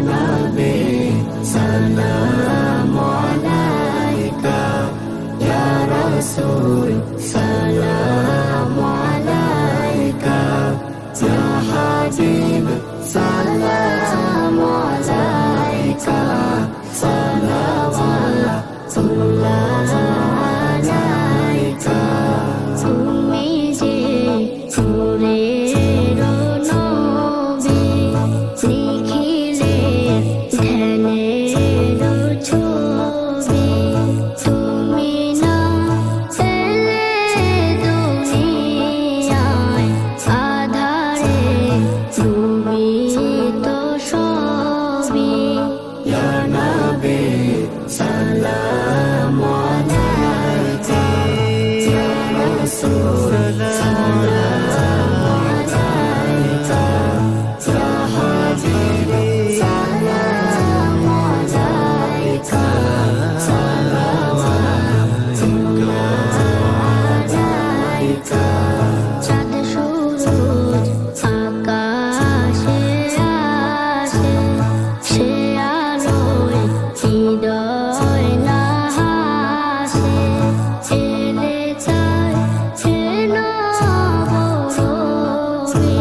Nabi Salamu alaika, Ya Rasul Salamu alaika, Ya Habib Salamu alaika, Salawatullah alaika। তুমি যে নূরের নবী, নিখিলে ধ্যানের ছবি, তুমি না এলে দুনিয়ায় আধারে ডুবিত সবই। ইয়া নবী সালামু আলাইকা, ইয়া রাসূল সালামু আলাইকা, ইয়া হাবিবি সালামু আলাইকা, সালাওয়াতুল্লাহ আলাইকা। চাঁদ সূরজ আকাশে আসে, সে আলোয় হৃদয় না হাসে, এলে চাই হে নবরবি,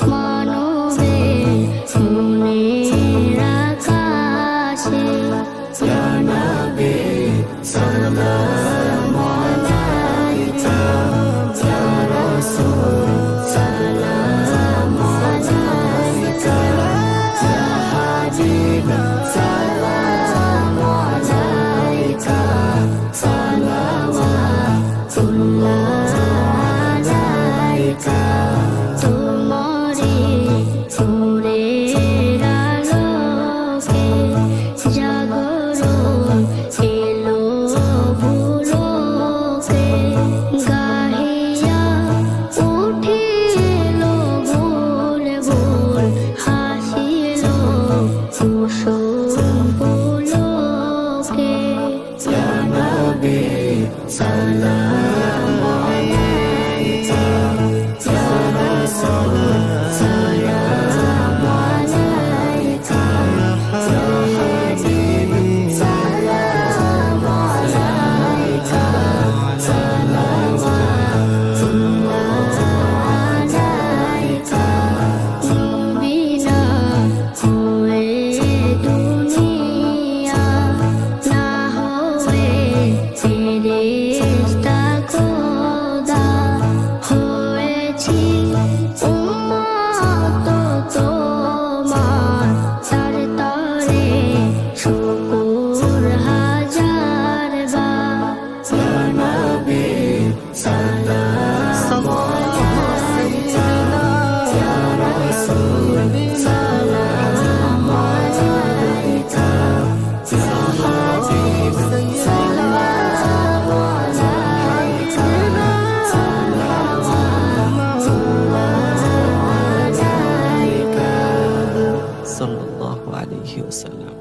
মানবের মনের আকাশে। ইয়া নবী সালামু আলাইকা, ইয়া রাসূল সালামু আলাইকা, ইয়া হাবিব সালামু আলাইকা, সালাওয়াতুল্লাহ আলাইকা। তোমারি নূরের আলোকে জাগরণ এলো ভুলোকে, গাহিয়া উঠিল ভুল ভুল, হাসিল কুসুম পুলকে। ইয়া নবী সালামু আলাইকা, ইয়া রাসূল সালামু আলাইকা, ইয়া হাবিবি সালামু আলাইকা, সালাওয়াতুল্লাহ আলাইকা। নবী না হয়ে দুনিয়া, না হয়ে ফেরেশতা খোদা, হয়েছি উম্মত তোমার, তার তরে শুকর হাজার বার। ইয়া নবী সালামু আলাইকা, ইয়া রাসূল সালামু আলাইকা, ইয়া হাবিব সালামু আলাইকা, সালাওয়াতুল্লাহ আলাইকা। সাল্লাল্লাহু আলাইহি ওয়াসাল্লাম।